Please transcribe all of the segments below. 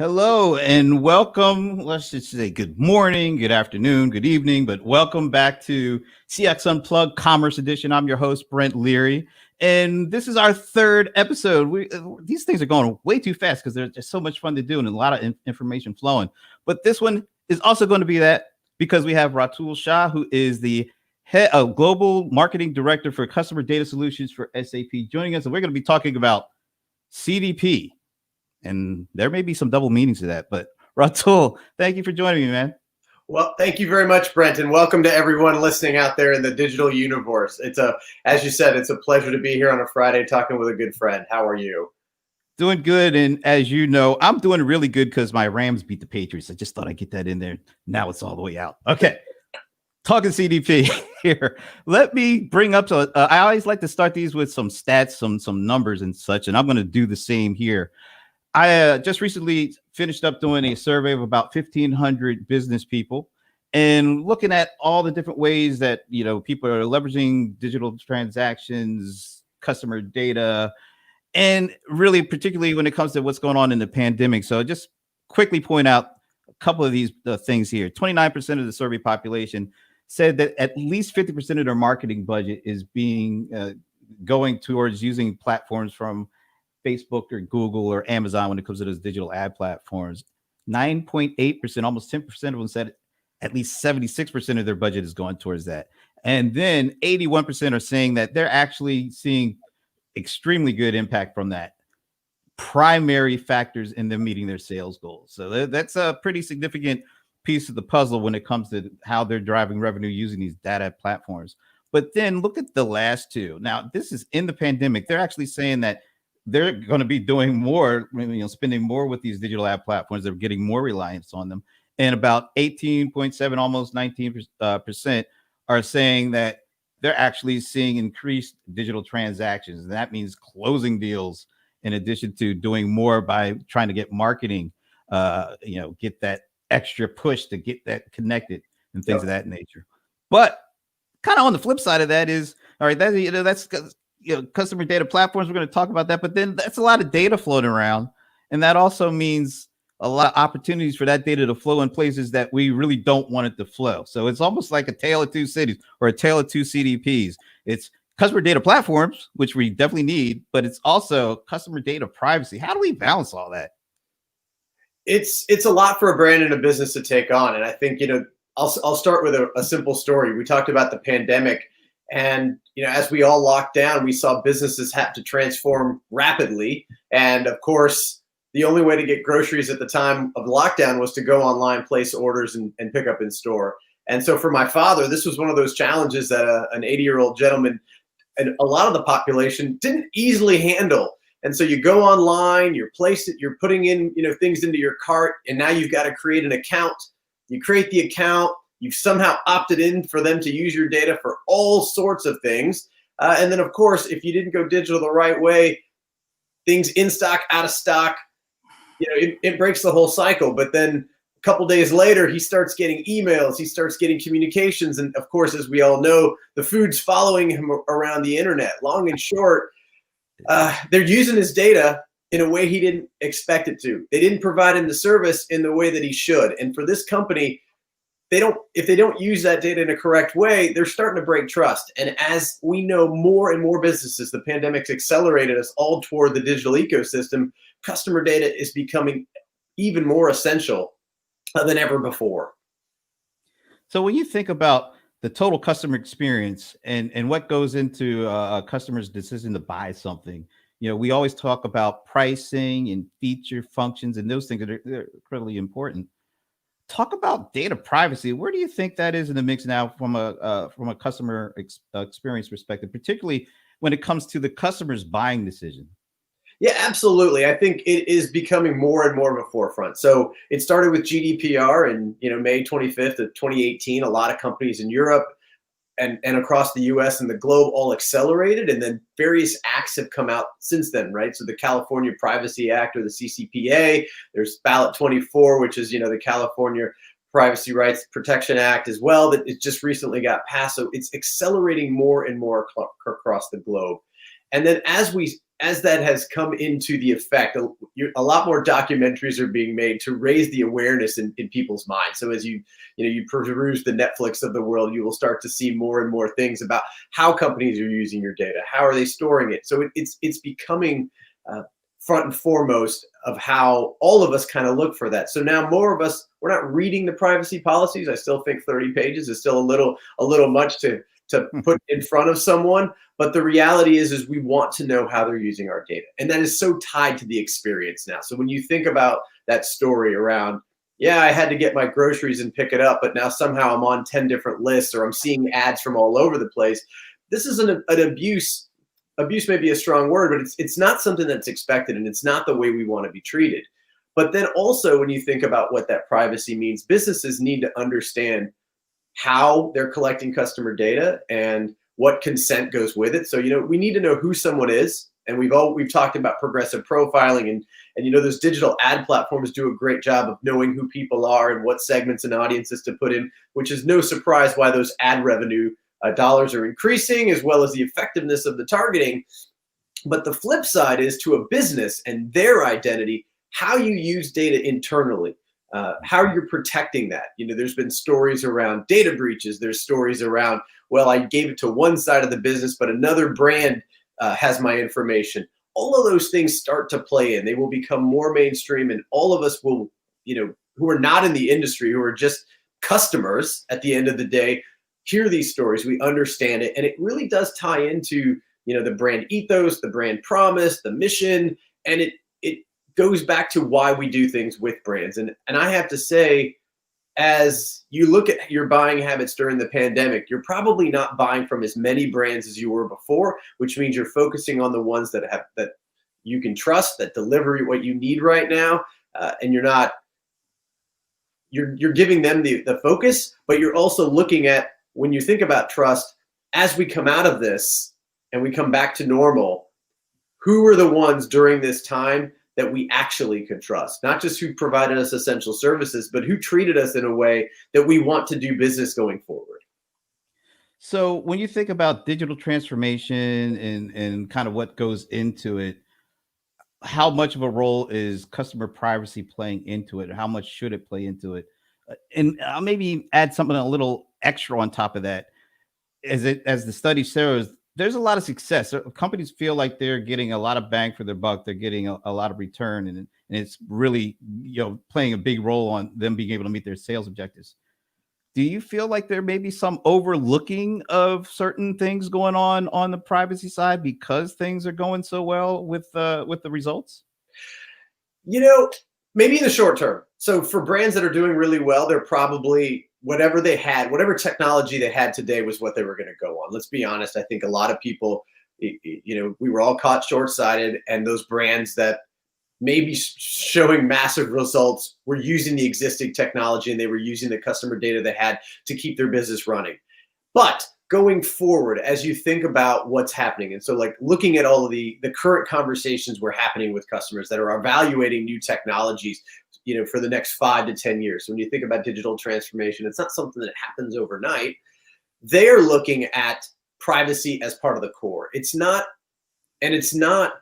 Hello and welcome. Let's just say good morning, good afternoon, good evening, but welcome back to CX Unplugged Commerce Edition. I'm your host, Brent Leary, and this is our third episode. These things are going way too fast because there's just so much fun to do and a lot of information flowing. But this one is also going to be that because we have Ratul Shah, who is the head of Global Marketing Director for Customer Data Solutions for SAP, joining us, and we're going to be talking about CDP. And there may be some double meanings to that, but Ratul, thank you for joining me, man. Well, thank you very much, Brent, and welcome to everyone listening out there in the digital universe. As you said, it's a pleasure to be here on a Friday talking with a good friend. How are you? Doing good. And as you know, I'm doing really good because my Rams beat the Patriots. I just thought I'd get that in there. Now it's all the way out. Okay. Talking CDP here. Let me bring up, I always like to start these with some stats, some numbers and such, and I'm going to do the same here. I just recently finished up doing a survey of about 1,500 business people and looking at all the different ways that, people are leveraging digital transactions, customer data, and really particularly when it comes to what's going on in the pandemic. So just quickly point out a couple of these things here. 29% of the survey population said that at least 50% of their marketing budget is going towards using platforms from Facebook or Google or Amazon when it comes to those digital ad platforms. 9.8%, almost 10% of them said at least 76% of their budget is going towards that. And then 81% are saying that they're actually seeing extremely good impact from that. Primary factors in them meeting their sales goals. So that's a pretty significant piece of the puzzle when it comes to how they're driving revenue using these data platforms. But then look at the last two. Now, this is in the pandemic. They're actually saying that they're going to be doing more, spending more with these digital ad platforms. They're getting more reliance on them. And about 18.7, almost 19% are saying that they're actually seeing increased digital transactions. And that means closing deals in addition to doing more by trying to get marketing, get that extra push to get that connected and things of that nature. But kind of on the flip side of that is, all right, that's customer data platforms. We're going to talk about that, but then that's a lot of data floating around. And that also means a lot of opportunities for that data to flow in places that we really don't want it to flow. So it's almost like a tale of two cities or a tale of two CDPs. It's customer data platforms, which we definitely need, but it's also customer data privacy. How do we balance all that? It's a lot for a brand and a business to take on. And I think, I'll start with a simple story. We talked about the pandemic. And, as we all locked down, we saw businesses have to transform rapidly. And of course, the only way to get groceries at the time of lockdown was to go online, place orders, and pick up in store. And so for my father, this was one of those challenges that an 80-year-old gentleman and a lot of the population didn't easily handle. And so you go online, you're putting in, things into your cart, and now you've got to create an account. You create the account. You've somehow opted in for them to use your data for all sorts of things. And then, of course, if you didn't go digital the right way, things in stock, out of stock, it breaks the whole cycle. But then a couple days later, he starts getting emails. He starts getting communications. And, of course, as we all know, the food's following him around the internet. Long and short, they're using his data in a way he didn't expect it to. They didn't provide him the service in the way that he should. And for this company, if they don't use that data in a correct way, they're starting to break trust. And as we know, more and more businesses, the pandemic's accelerated us all toward the digital ecosystem. Customer data is becoming even more essential than ever before. So when you think about the total customer experience and what goes into a customer's decision to buy something, we always talk about pricing and feature functions and those things that are incredibly important. Talk about data privacy. Where do you think that is in the mix now from a customer experience perspective, particularly when it comes to the customer's buying decision? Yeah, absolutely. I think it is becoming more and more of a forefront. So it started with GDPR in May 25th of 2018. A lot of companies in Europe and across the US and the globe all accelerated, and then various acts have come out since then, right? So the California Privacy Act, or the CCPA, there's Ballot 24, which is the California Privacy Rights Protection Act as well, that it just recently got passed. So it's accelerating more and more across the globe. And then as we as that has come into the effect, a lot more documentaries are being made to raise the awareness in people's minds. So as you peruse the Netflix of the world, you will start to see more and more things about how companies are using your data, how are they storing it. So it's becoming front and foremost of how all of us kind of look for that. So now more of us, we're not reading the privacy policies. I still think 30 pages is still a little much to put in front of someone. But the reality is we want to know how they're using our data. And that is so tied to the experience now. So when you think about that story around, yeah, I had to get my groceries and pick it up, but now somehow I'm on 10 different lists, or I'm seeing ads from all over the place. This is an abuse. Abuse may be a strong word, but it's not something that's expected, and it's not the way we want to be treated. But then also, when you think about what that privacy means, businesses need to understand how they're collecting customer data and what consent goes with it. So, we need to know who someone is. And we've talked about progressive profiling, and those digital ad platforms do a great job of knowing who people are and what segments and audiences to put in, which is no surprise why those ad revenue dollars are increasing, as well as the effectiveness of the targeting. But the flip side is to a business and their identity, how you use data internally, how you're protecting that. There's been stories around data breaches. There's stories around, well, I gave it to one side of the business, but another brand has my information. All of those things start to play in. They will become more mainstream, and all of us will, who are not in the industry, who are just customers at the end of the day, hear these stories. We understand it, and it really does tie into the brand ethos, the brand promise, the mission, and it goes back to why we do things with brands. And I have to say, as you look at your buying habits during the pandemic, you're probably not buying from as many brands as you were before, which means you're focusing on the ones that you can trust, that deliver what you need right now, and you're giving them the focus, but you're also looking at, when you think about trust, as we come out of this and we come back to normal, who are the ones during this time that we actually could trust? Not just who provided us essential services, but who treated us in a way that we want to do business going forward. So when you think about digital transformation and kind of what goes into it, how much of a role is customer privacy playing into it? How much should it play into it? And I'll maybe add something a little extra on top of that. As the study shows, there's a lot of success. Companies feel like they're getting a lot of bang for their buck. They're getting a lot of return, and it's really playing a big role on them being able to meet their sales objectives. Do you feel like there may be some overlooking of certain things going on the privacy side because things are going so well with the results? Maybe in the short term. So for brands that are doing really well, they're probably, whatever technology they had today was what they were going to go on. Let's be honest. I think a lot of people, we were all caught short-sighted, and those brands that maybe showing massive results were using the existing technology, and they were using the customer data they had to keep their business running. But going forward, as you think about what's happening, and so like looking at all of the current conversations we're happening with customers that are evaluating new technologies, for the next 5 to 10 years. So when you think about digital transformation, it's not something that happens overnight. They're looking at privacy as part of the core. It's not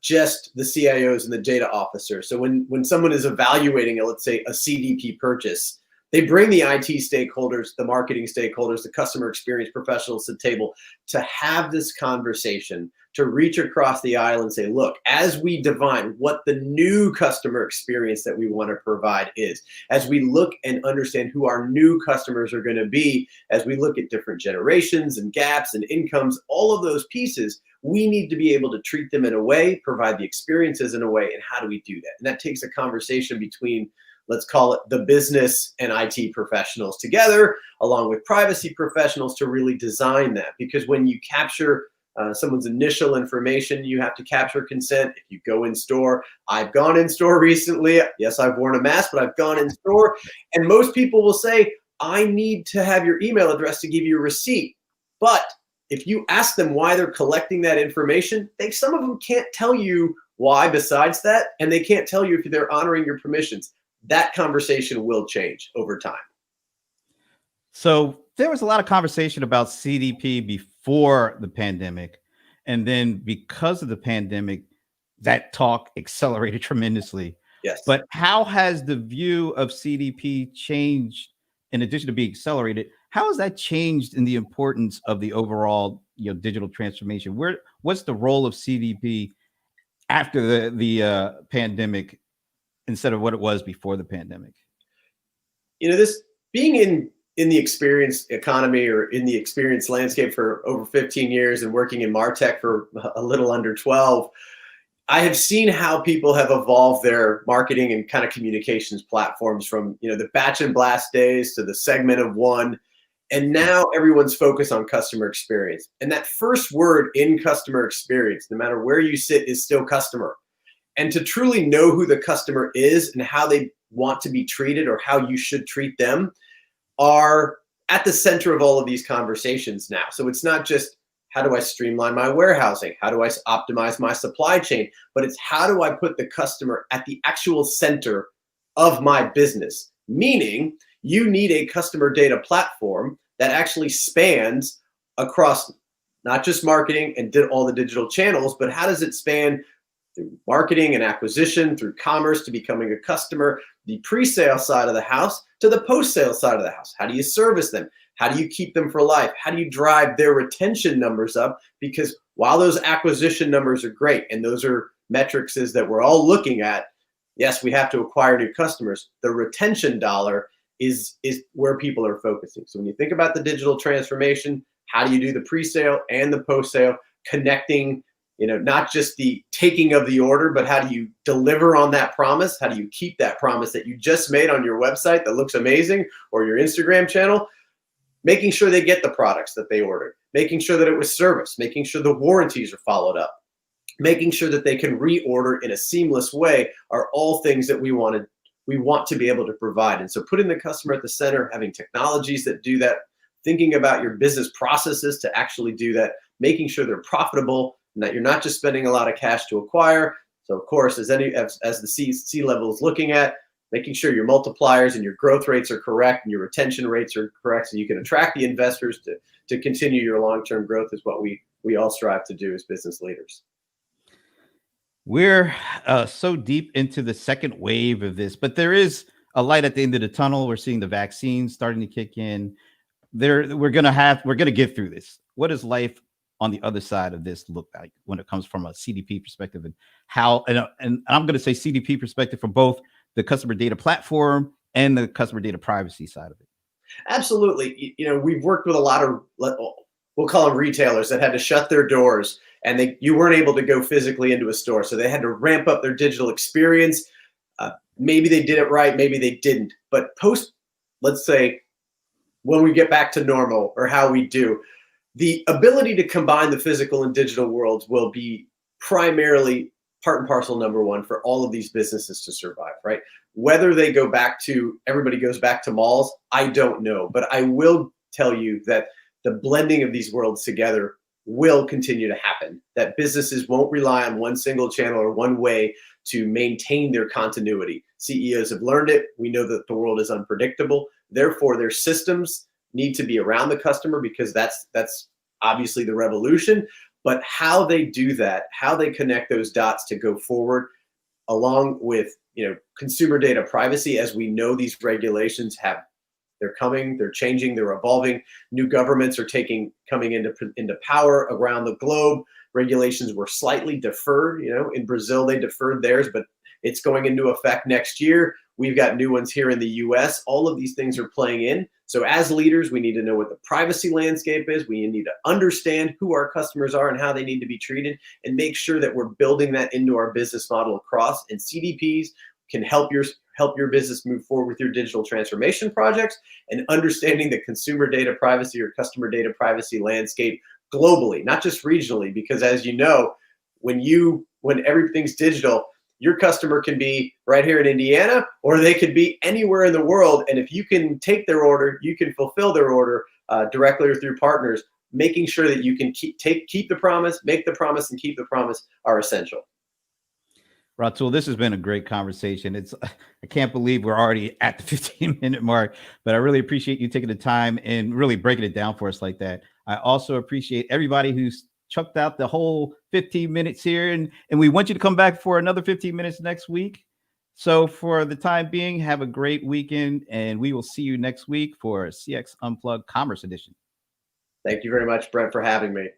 just the CIOs and the data officers. So when someone is evaluating, let's say, a CDP purchase, they bring the IT stakeholders, the marketing stakeholders, the customer experience professionals to the table to have this conversation, to reach across the aisle and say, look, as we define what the new customer experience that we want to provide is, as we look and understand who our new customers are going to be, as we look at different generations and gaps and incomes, all of those pieces, we need to be able to treat them in a way, provide the experiences in a way, and how do we do that? And that takes a conversation between, let's call it, the business and IT professionals together, along with privacy professionals, to really design that. Because when you capture someone's initial information, you have to capture consent. If you go in store, I've gone in store recently. Yes, I've worn a mask, but I've gone in store. And most people will say, I need to have your email address to give you a receipt. But if you ask them why they're collecting that information, some of them can't tell you why besides that, and they can't tell you if they're honoring your permissions. That conversation will change over time. So there was a lot of conversation about CDP before the pandemic. And then because of the pandemic, that talk accelerated tremendously. Yes. But how has the view of CDP changed in addition to being accelerated? How has that changed in the importance of the overall, digital transformation? What's the role of CDP after the pandemic instead of what it was before the pandemic? This being in the experience economy or in the experience landscape for over 15 years and working in MarTech for a little under 12, I have seen how people have evolved their marketing and kind of communications platforms from, the batch and blast days to the segment of one. And now everyone's focused on customer experience. And that first word in customer experience, no matter where you sit, is still customer. And to truly know who the customer is and how they want to be treated or how you should treat them are at the center of all of these conversations now. So it's not just how do I streamline my warehousing? How do I optimize my supply chain? But it's how do I put the customer at the actual center of my business? Meaning you need a customer data platform that actually spans across not just marketing and all the digital channels, but how does it span through marketing and acquisition, through commerce to becoming a customer, the pre-sale side of the house to the post-sale side of the house? How do you service them? How do you keep them for life? How do you drive their retention numbers up? Because while those acquisition numbers are great, and those are metrics that we're all looking at, yes, we have to acquire new customers. The retention dollar is where people are focusing. So when you think about the digital transformation, how do you do the pre-sale and the post-sale, connecting, not just the taking of the order, but how do you deliver on that promise? How do you keep that promise that you just made on your website that looks amazing, or your Instagram channel? Making sure they get the products that they ordered, making sure that it was serviced, making sure the warranties are followed up, making sure that they can reorder in a seamless way are all things that we want to be able to provide. And so putting the customer at the center, having technologies that do that, thinking about your business processes to actually do that, making sure they're profitable and that you're not just spending a lot of cash to acquire. So of course, as the C-level is looking at, making sure your multipliers and your growth rates are correct and your retention rates are correct so you can attract the investors to continue your long-term growth is what we all strive to do as business leaders. We're so deep into the second wave of this, but there is a light at the end of the tunnel. We're seeing the vaccines starting to kick in. We're gonna get through this. What does life on the other side of this look like when it comes from a CDP perspective, and how? And I'm going to say CDP perspective from both the customer data platform and the customer data privacy side of it. Absolutely. We've worked with a lot of, we'll call them retailers, that had to shut their doors, and you weren't able to go physically into a store. So they had to ramp up their digital experience. Maybe they did it right, maybe they didn't. But let's say, when we get back to normal or how we do, the ability to combine the physical and digital worlds will be primarily part and parcel number one for all of these businesses to survive, right? Whether everybody goes back to malls, I don't know. But I will tell you that the blending of these worlds together will continue to happen, that businesses won't rely on one single channel or one way to maintain their continuity. CEOs have learned it. We know that the world is unpredictable. Therefore, their systems need to be around the customer, because that's obviously the revolution. But how they do that, how they connect those dots to go forward, along with consumer data privacy, as we know these regulations they're coming, they're changing, they're evolving. New governments are coming into power around the globe. Regulations were slightly deferred. In Brazil they deferred theirs, but it's going into effect next year. We've got new ones here in the US. All of these things are playing in. So as leaders, we need to know what the privacy landscape is. We need to understand who our customers are and how they need to be treated, and make sure that we're building that into our business model across. And CDPs can help your business move forward with your digital transformation projects, and understanding the consumer data privacy or customer data privacy landscape globally, not just regionally. Because as you know, when everything's digital, your customer can be right here in Indiana, or they could be anywhere in the world. And if you can take their order, you can fulfill their order directly or through partners. Making sure that you can keep the promise, make the promise, and keep the promise are essential. Ratul, this has been a great conversation. I can't believe we're already at the 15-minute mark, but I really appreciate you taking the time and really breaking it down for us like that. I also appreciate everybody who's chucked out the whole 15 minutes here, and we want you to come back for another 15 minutes next week. So for the time being, have a great weekend, and we will see you next week for CX Unplugged Commerce Edition. Thank you very much, Brent, for having me.